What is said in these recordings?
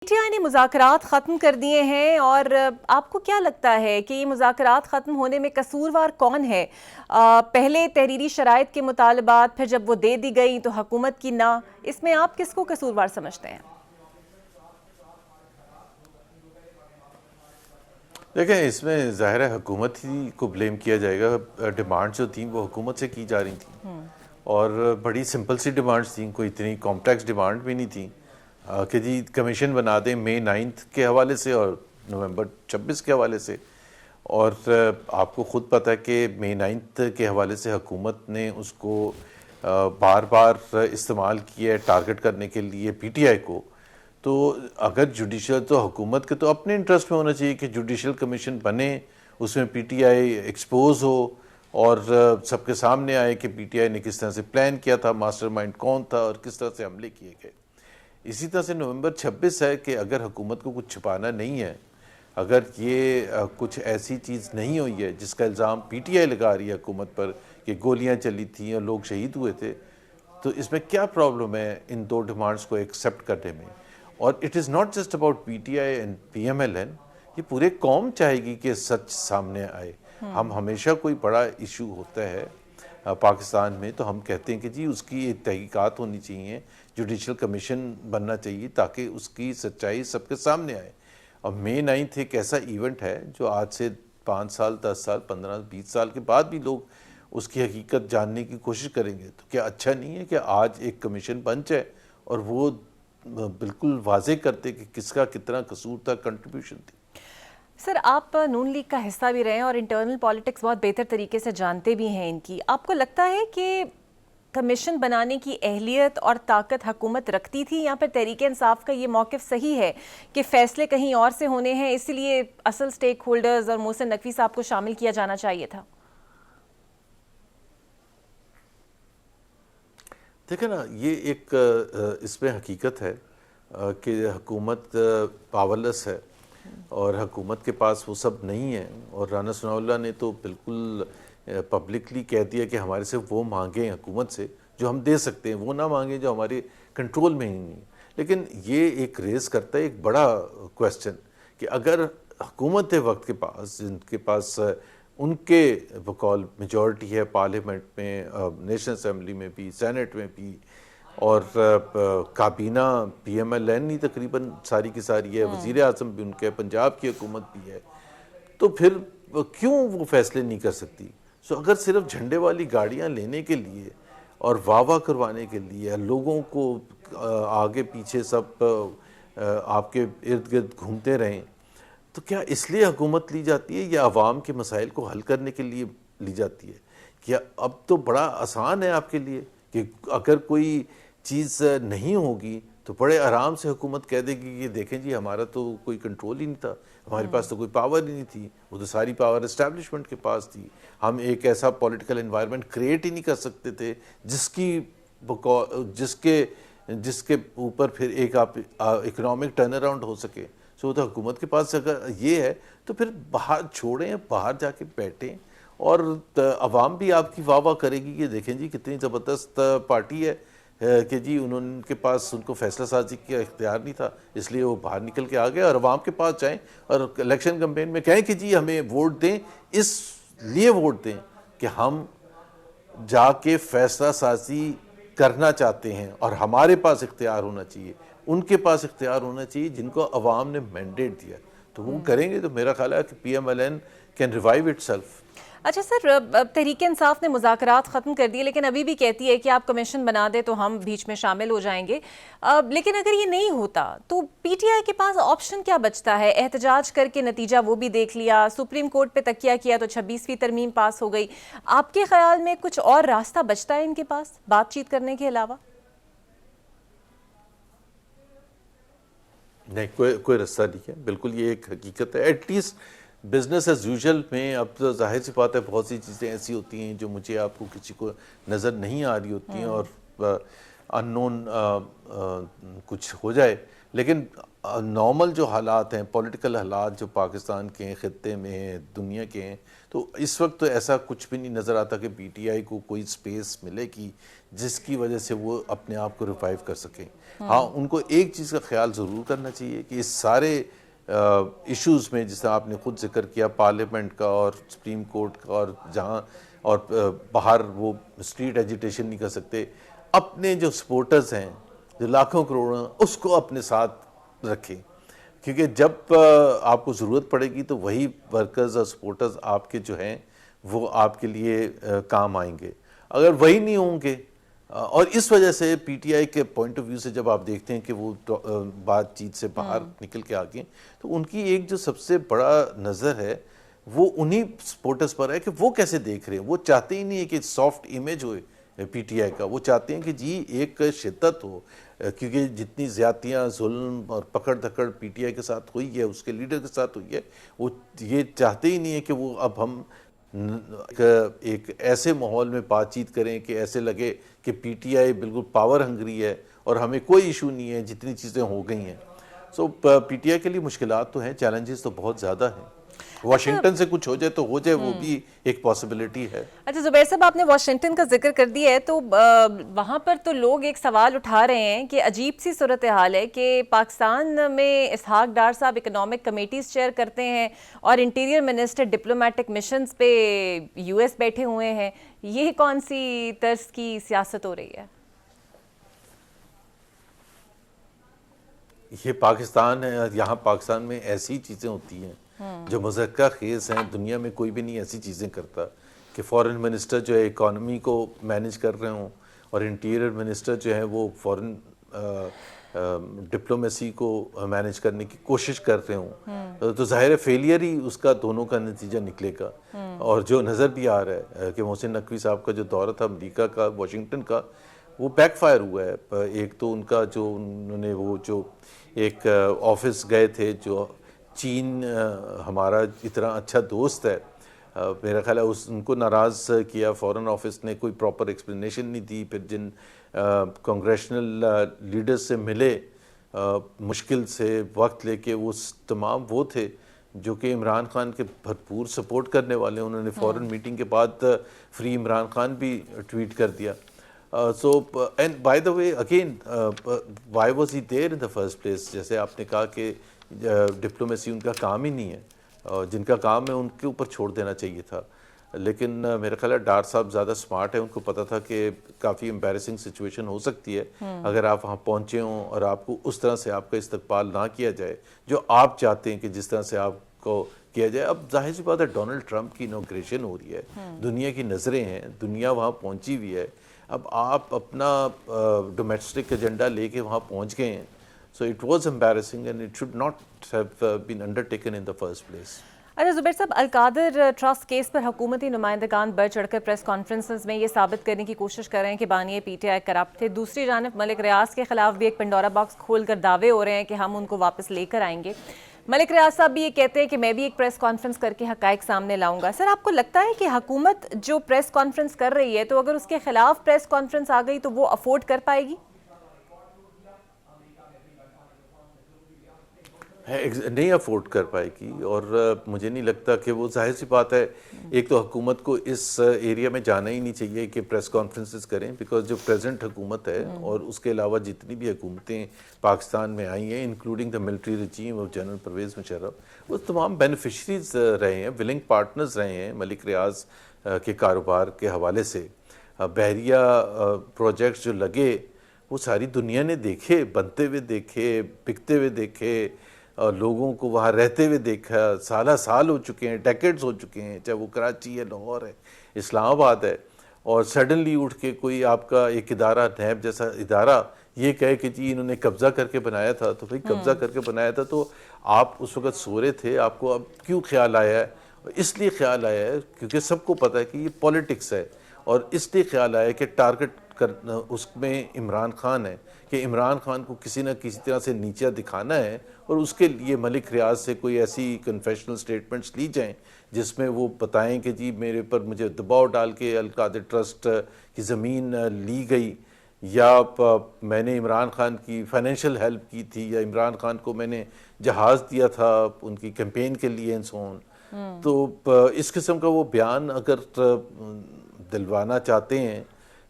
پی T آئی نے مذاکرات ختم کر دیے ہیں اور آپ کو کیا لگتا ہے کہ یہ مذاکرات ختم ہونے میں قصوروار کون ہے؟ پہلے تحریری شرائط کے مطالبات، پھر جب وہ دے دی گئی تو حکومت کی نہ، اس میں آپ کس کو قصوروار سمجھتے ہیں؟ دیکھیں، اس میں ظاہر ہے حکومت ہی کو بلیم کیا جائے گا۔ ڈیمانڈ جو تھیں وہ حکومت سے کی جا رہی تھیں اور بڑی سمپل سی ڈیمانڈز تھیں، کوئی اتنی کمپلیکس ڈیمانڈ بھی نہیں تھیں کہ جی کمیشن بنا دیں مئی 9 کے حوالے سے اور نومبر 26 کے حوالے سے۔ اور آپ کو خود پتہ ہے کہ مئی 9 کے حوالے سے حکومت نے اس کو بار بار استعمال کیا ہے ٹارگٹ کرنے کے لیے پی ٹی آئی کو۔ تو اگر جوڈیشل تو حکومت کے تو اپنے انٹرسٹ میں ہونا چاہیے کہ جوڈیشل کمیشن بنے، اس میں پی ٹی آئی ایکسپوز ہو اور سب کے سامنے آئے کہ پی ٹی آئی نے کس طرح سے پلان کیا تھا، ماسٹر مائنڈ کون تھا اور کس طرح سے حملے کیے گئے۔ اسی طرح سے نومبر 26 ہے کہ اگر حکومت کو کچھ چھپانا نہیں ہے، اگر یہ کچھ ایسی چیز نہیں ہوئی ہے جس کا الزام پی ٹی آئی لگا رہی ہے حکومت پر کہ گولیاں چلی تھیں اور لوگ شہید ہوئے تھے، تو اس میں کیا پرابلم ہے ان دو ڈیمانڈز کو ایکسیپٹ کرنے میں؟ اور it is not just about P T I and P M L N, یہ پورے قوم چاہے گی کہ سچ سامنے آئے۔ ہم ہمیشہ کوئی بڑا ایشو ہوتا ہے پاکستان میں تو ہم کہتے ہیں کہ جی اس کی تحقیقات ہونی چاہیے، جوڈیشل کمیشن بننا چاہیے تاکہ اس کی سچائی سب کے سامنے آئے۔ اور مئی 9 ایک ایسا ایونٹ ہے جو آج سے 5 سال 10 سال 15 20 سال کے بعد بھی لوگ اس کی حقیقت جاننے کی کوشش کریں گے۔ تو کیا اچھا نہیں ہے کہ آج ایک کمیشن بن جائے اور وہ بالکل واضح کرتے کہ کس کا کتنا قصور تھا، کنٹریبیوشن تھی۔ سر، آپ نون لیگ کا حصہ بھی رہے ہیں اور انٹرنل پالیٹکس بہت بہتر طریقے سے جانتے بھی ہیں ان کی۔ آپ کو لگتا ہے کہ کمیشن بنانے کی اہلیت اور طاقت حکومت رکھتی تھی یا پھر تحریک انصاف کا یہ موقف صحیح ہے کہ فیصلے کہیں اور سے ہونے ہیں، اسی لیے اصل سٹیک ہولڈرز اور محسن نقوی صاحب کو شامل کیا جانا چاہیے تھا؟ دیکھیں نا، یہ ایک اس میں حقیقت ہے کہ حکومت پاورلیس ہے اور حکومت کے پاس وہ سب نہیں ہے۔ اور رانا ثناء اللہ نے تو بالکل پبلکلی کہہ دیا کہ ہمارے سے وہ مانگیں حکومت سے جو ہم دے سکتے ہیں، وہ نہ مانگیں جو ہمارے کنٹرول میں ہی نہیں۔ لیکن یہ ایک ریز کرتا ہے ایک بڑا کویسچن کہ اگر حکومت وقت کے پاس، جن کے پاس ان کے بقول میجورٹی ہے پارلیمنٹ میں، نیشنل اسمبلی میں بھی، سینٹ میں بھی، اور کابینہ پی ایم ایل این ہی تقریباً ساری کی ساری ہے، وزیر اعظم بھی ان کے، پنجاب کی حکومت بھی ہے، تو پھر کیوں وہ فیصلے نہیں کر سکتی؟ اگر صرف جھنڈے والی گاڑیاں لینے کے لیے اور واہ واہ کروانے کے لیے لوگوں کو آگے پیچھے سب آپ کے ارد گرد گھومتے رہیں، تو کیا اس لیے حکومت لی جاتی ہے یا عوام کے مسائل کو حل کرنے کے لیے لی جاتی ہے؟ کیا اب تو بڑا آسان ہے آپ کے لیے کہ اگر کوئی چیز نہیں ہوگی تو بڑے آرام سے حکومت کہہ دے گی کہ دیکھیں جی ہمارا تو کوئی کنٹرول ہی نہیں تھا، ہمارے پاس تو کوئی پاور ہی نہیں تھی، وہ تو ساری پاور اسٹیبلشمنٹ کے پاس تھی، ہم ایک ایسا پولیٹیکل انوائرمنٹ کریٹ ہی نہیں کر سکتے تھے جس کے اوپر پھر ایک اکنامک ٹرن اراؤنڈ ہو سکے۔ تو حکومت کے پاس اگر یہ ہے تو پھر باہر چھوڑیں، باہر جا کے بیٹھیں اور عوام بھی آپ کی واہ واہ کرے گی کہ دیکھیں جی کتنی زبردست پارٹی ہے کہ جی ان کے پاس ان کو فیصلہ سازی کا اختیار نہیں تھا، اس لیے وہ باہر نکل کے آ گئے، اور عوام کے پاس جائیں اور الیکشن کمپین میں کہیں کہ جی ہمیں ووٹ دیں، اس لیے ووٹ دیں کہ ہم جا کے فیصلہ سازی کرنا چاہتے ہیں اور ہمارے پاس اختیار ہونا چاہیے، ان کے پاس اختیار ہونا چاہیے جن کو عوام نے مینڈیٹ دیا، تو وہ کریں گے تو میرا خیال ہے کہ P M L N can revive itself. اچھا سر، تحریک انصاف نے مذاکرات ختم کر دیے لیکن ابھی بھی کہتی ہے کہ آپ کمیشن بنا دیں تو ہم بیچ میں شامل ہو جائیں گے، لیکن اگر یہ نہیں ہوتا تو پی ٹی آئی کے پاس آپشن کیا بچتا ہے؟ احتجاج کر کے نتیجہ وہ بھی دیکھ لیا، سپریم کورٹ پہ تکیہ کیا تو 26ویں ترمیم پاس ہو گئی، آپ کے خیال میں کچھ اور راستہ بچتا ہے ان کے پاس بات چیت کرنے کے علاوہ؟ نہیں، کوئی راستہ نہیں ہے، بالکل یہ ایک حقیقت ہے۔ At least business as usual میں اب تو ظاہر سی بات ہے بہت سی چیزیں ایسی ہوتی ہیں جو مجھے آپ کو کسی کو نظر نہیں آ رہی ہوتی ہیں اور ان نون کچھ ہو جائے لیکن نارمل جو حالات ہیں، پولیٹیکل حالات جو پاکستان کے ہیں، خطے میں ہیں، دنیا کے ہیں، تو اس وقت تو ایسا کچھ بھی نہیں نظر آتا کہ پی ٹی آئی کو کوئی سپیس ملے گی جس کی وجہ سے وہ اپنے آپ کو ریوائیو کر سکیں. ہاں ان کو ایک چیز کا خیال ضرور کرنا چاہیے کہ اس سارے ایشوز میں، جس طرح آپ نے خود ذکر کیا پارلیمنٹ کا اور سپریم کورٹ کا، اور جہاں اور باہر وہ اسٹریٹ ایجیٹیشن نہیں کر سکتے، اپنے جو سپورٹرز ہیں جو لاکھوں کروڑوں، اس کو اپنے ساتھ رکھیں، کیونکہ جب آپ کو ضرورت پڑے گی تو وہی ورکرز اور سپورٹرز آپ کے جو ہیں وہ آپ کے لیے کام آئیں گے. اگر وہی نہیں ہوں گے، اور اس وجہ سے پی ٹی آئی کے پوائنٹ آف ویو سے جب آپ دیکھتے ہیں کہ وہ بات چیت سے باہر نکل کے آگے، تو ان کی ایک جو سب سے بڑا نظر ہے وہ انہی سپورٹرز پر ہے کہ وہ کیسے دیکھ رہے ہیں. وہ چاہتے ہی نہیں ہے کہ سافٹ امیج ہوئے پی ٹی آئی کا، وہ چاہتے ہیں کہ جی ایک شدت ہو، کیونکہ جتنی زیادتیاں، ظلم اور پکڑ دھکڑ پی ٹی آئی کے ساتھ ہوئی ہے، اس کے لیڈر کے ساتھ ہوئی ہے، وہ یہ چاہتے ہی نہیں ہے کہ وہ اب ہم ایک ایسے ماحول میں بات چیت کریں کہ ایسے لگے کہ پی ٹی آئی بالکل پاور ہنگری ہے اور ہمیں کوئی ایشو نہیں ہے جتنی چیزیں ہو گئی ہیں. سو پی ٹی آئی کے لیے مشکلات تو ہیں، چیلنجز تو بہت زیادہ ہیں. واشنگٹن سے کچھ ہو جائے تو ہو جائے، وہ بھی ایک پاسبلٹی ہے. اچھا زبیر صاحب، آپ نے واشنگٹن کا ذکر کر دیا ہے، تو وہاں پر تو لوگ ایک سوال اٹھا رہے ہیں کہ عجیب سی صورتحال ہے کہ پاکستان میں اسحاق ڈار صاحب اکنامک کمیٹیز چیئر کرتے ہیں اور انٹیریئر منسٹر ڈپلومیٹک مشنز پہ یو ایس بیٹھے ہوئے ہیں. یہ کون سی طرز کی سیاست ہو رہی ہے؟ یہ پاکستان ہے، یہاں پاکستان میں ایسی چیزیں ہوتی ہیں جو مضحکہ خیز ہیں. دنیا میں کوئی بھی نہیں ایسی چیزیں کرتا کہ فورن منسٹر جو ہے اکانومی کو مینج کر رہے ہوں اور انٹیریئر منسٹر جو ہے وہ فورن ڈپلومیسی کو مینج کرنے کی کوشش کر رہے ہوں. تو ظاہر فیلئر ہی اس کا دونوں کا نتیجہ نکلے گا. اور جو نظر بھی آ رہا ہے کہ محسن نقوی صاحب کا جو دورہ تھا امریکہ کا، واشنگٹن کا، وہ بیک فائر ہوا ہے. ایک تو ان کا جو انہوں نے وہ جو ایک آفس گئے تھے، جو چین ہمارا اتنا اچھا دوست ہے، میرا خیال ہے ان کو ناراض کیا. فورن آفس نے کوئی پراپر ایکسپلینیشن نہیں دی. پھر جن کانگریشنل لیڈرز سے ملے مشکل سے وقت لے کے، وہ تمام وہ تھے جو کہ عمران خان کے بھرپور سپورٹ کرنے والے. انہوں نے فورن میٹنگ کے بعد فری عمران خان بھی ٹویٹ کر دیا. So and by the way again why was he there in the first place؟ جیسے آپ نے کہا کہ ڈپلومیسی ان کا کام ہی نہیں ہے، جن کا کام ہے ان کے اوپر چھوڑ دینا چاہیے تھا. لیکن میرا خیال ہے ڈار صاحب زیادہ سمارٹ ہیں، ان کو پتہ تھا کہ کافی امبیرسنگ سچویشن ہو سکتی ہے اگر آپ وہاں پہنچے ہوں اور آپ کو اس طرح سے آپ کا استقبال نہ کیا جائے جو آپ چاہتے ہیں کہ جس طرح سے آپ کو کیا جائے. اب ظاہر سی بات ہے ڈونلڈ ٹرمپ کی انوگریشن ہو رہی ہے، دنیا کی نظریں ہیں، دنیا وہاں پہنچی ہوئی ہے. اب آپ اپنا ڈومیسٹک ایجنڈا لے کے وہاں پہنچ گئے ہیں. So it was embarrassing and it should not have been under taken in the first place. اچھا زبیر صاحب، القادر ٹرسٹ کیس پر حکومتی نمائندگان بڑھ چڑھ کر پریس کانفرنسز میں یہ ثابت کرنے کی کوشش کر رہے ہیں کہ بانی پی ٹی آئی کرپٹ تھے. دوسری جانب ملک ریاض کے خلاف بھی ایک پنڈورا باکس کھول کر دعوے ہو رہے ہیں کہ ہم ان کو واپس لے کر آئیں گے. ملک ریاض صاحب بھی یہ کہتے ہیں کہ میں بھی ایک پریس کانفرنس کر کے حقائق سامنے لاؤں گا. سر، آپ کو لگتا ہے کہ حکومت جو پریس کانفرنس کر رہی ہے، تو اگر اس کے خلاف پریس کانفرنس آ گئی تو وہ افورڈ کر پائے گی؟ نہیں افورڈ کر پائے گی، اور مجھے نہیں لگتا کہ وہ، ظاہر سی بات ہے ایک تو حکومت کو اس ایریا میں جانا ہی نہیں چاہیے کہ پریس کانفرنسز کریں، بیکاز جو پریزنٹ حکومت ہے اور اس کے علاوہ جتنی بھی حکومتیں پاکستان میں آئی ہیں including the military regime of general Pervez Musharraf, وہ تمام بینیفیشریز رہے ہیں، ولنگ پارٹنرز رہے ہیں ملک ریاض کے کاروبار کے حوالے سے. بحریہ پروجیکٹس جو لگے وہ ساری دنیا نے دیکھے، بنتے ہوئے دیکھے، بکتے ہوئے دیکھے، اور لوگوں کو وہاں رہتے ہوئے دیکھا. سالہ سال ہو چکے ہیں، ڈیکیڈز ہو چکے ہیں، چاہے وہ کراچی ہے، لاہور ہے، اسلام آباد ہے. اور سڈنلی اٹھ کے کوئی آپ کا ایک ادارہ، نیب جیسا ادارہ، یہ کہے کہ جی انہوں نے قبضہ کر کے بنایا تھا. تو بھئی قبضہ کر کے بنایا تھا تو آپ اس وقت سو رہے تھے، آپ کو اب کیوں خیال آیا ہے؟ اس لیے خیال آیا ہے کیونکہ سب کو پتہ ہے کہ یہ پولیٹکس ہے، اور اس لیے خیال آیا کہ ٹارگٹ کرنا اس میں عمران خان ہے، کہ عمران خان کو کسی نہ کسی طرح سے نیچا دکھانا ہے. اور اس کے لیے ملک ریاض سے کوئی ایسی کنفیشنل سٹیٹمنٹس لی جائیں جس میں وہ بتائیں کہ جی میرے پر مجھے دباؤ ڈال کے القادر ٹرسٹ کی زمین لی گئی، یا میں نے عمران خان کی فائنینشیل ہیلپ کی تھی، یا عمران خان کو میں نے جہاز دیا تھا ان کی کیمپین کے لیے اینڈ سو آن. تو اس قسم کا وہ بیان اگر دلوانا چاہتے ہیں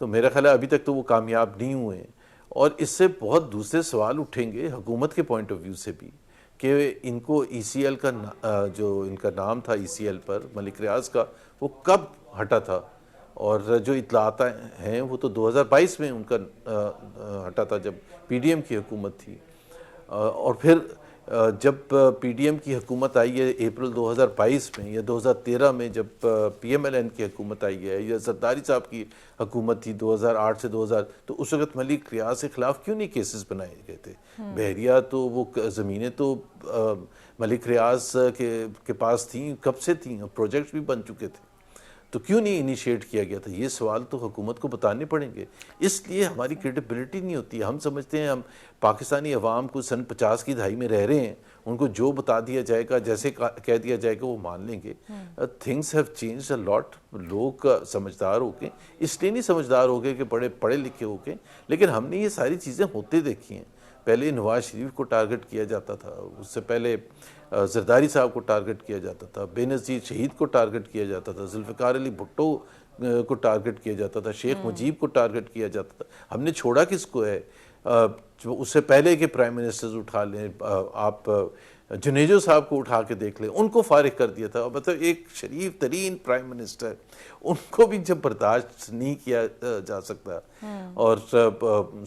تو میرا خیال ہے ابھی تک تو وہ کامیاب نہیں ہوئے. اور اس سے بہت دوسرے سوال اٹھیں گے حکومت کے پوائنٹ آف ویو سے بھی کہ ان کو ای سی ایل کا جو ان کا نام تھا ای سی ایل پر ملک ریاض کا، وہ کب ہٹا تھا؟ اور جو اطلاعات ہیں وہ تو 2022 میں ان کا ہٹا تھا جب پی ڈی ایم کی حکومت تھی. اور پھر جب پی ڈی ایم کی حکومت آئی ہے اپریل 2022 میں یا 2013 میں جب پی ایم ایل این کی حکومت آئی ہے، یا زرداری صاحب کی حکومت تھی 2008 سے 2000، تو اس وقت ملک ریاض کے خلاف کیوں نہیں کیسز بنائے گئے تھے؟ بحریہ تو وہ زمینیں تو ملک ریاض کے پاس تھیں، کب سے تھیں، پروجیکٹس بھی بن چکے تھے، تو کیوں نہیں انیشیٹ کیا گیا تھا؟ یہ سوال تو حکومت کو بتانے پڑیں گے. اس لیے ہماری کریڈیبلٹی نہیں ہوتی. ہم سمجھتے ہیں ہم پاکستانی عوام کو سن 50 کی دہائی میں رہ رہے ہیں، ان کو جو بتا دیا جائے گا، جیسے کہہ دیا جائے گا وہ مان لیں گے. تھنگس ہیو چینجڈ اے لاٹ. لوگ سمجھدار ہو گئے، اس لیے نہیں سمجھدار ہو گئے کہ بڑے پڑھے لکھے ہو گئے، لیکن ہم نے یہ ساری چیزیں ہوتے دیکھی ہیں. پہلے نواز شریف کو ٹارگٹ کیا جاتا تھا، اس سے پہلے زرداری صاحب کو ٹارگٹ کیا جاتا تھا، بے نظیر شہید کو ٹارگٹ کیا جاتا تھا، ذوالفقار علی بھٹو کو ٹارگٹ کیا جاتا تھا، شیخ مجیب کو ٹارگٹ کیا جاتا تھا. ہم نے چھوڑا کس کو ہے؟ اس سے پہلے کے پرائم منسٹرز اٹھا لیں، آپ جنیجو صاحب کو اٹھا کے دیکھ لیں، ان کو فارغ کر دیا تھا. مطلب ایک شریف ترین پرائم منسٹر، ان کو بھی جب برداشت نہیں کیا جا سکتا. اور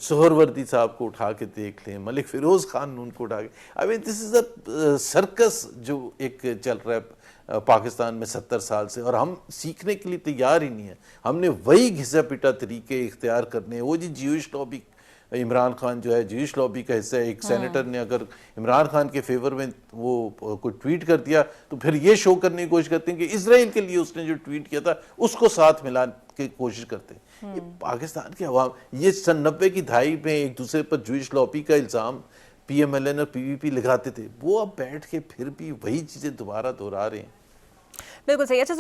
سہر وردی صاحب کو اٹھا کے دیکھ لیں، ملک فیروز خان ان کو اٹھا کے. آئی مین دس از اے سرکس جو ایک چل رہا ہے پاکستان میں 70 سال سے، اور ہم سیکھنے کے لیے تیار ہی نہیں ہیں. ہم نے وہی گھسا پٹا طریقے اختیار کرنے ہیں. وہ جیوش لابی، عمران خان جو ہے جیوش لابی کا حصہ ہے. ایک سینیٹر نے اگر عمران خان کے فیور میں وہ کوئی ٹویٹ کر دیا تو پھر یہ شو کرنے کی کوشش کرتے ہیں کہ اسرائیل کے لیے اس نے جو ٹویٹ کیا تھا اس کو ساتھ ملانے کی کوشش کرتے ہیں. یہ پاکستان کے عوام، یہ سن 90 کی دہائی میں ایک دوسرے پر جوئش لابی کا الزام پی ایم ایل این اور پی وی پی لگاتے تھے، وہ اب بیٹھ کے پھر بھی وہی چیزیں دوبارہ دہرا رہے ہیں. بالکل صحیح. اچھا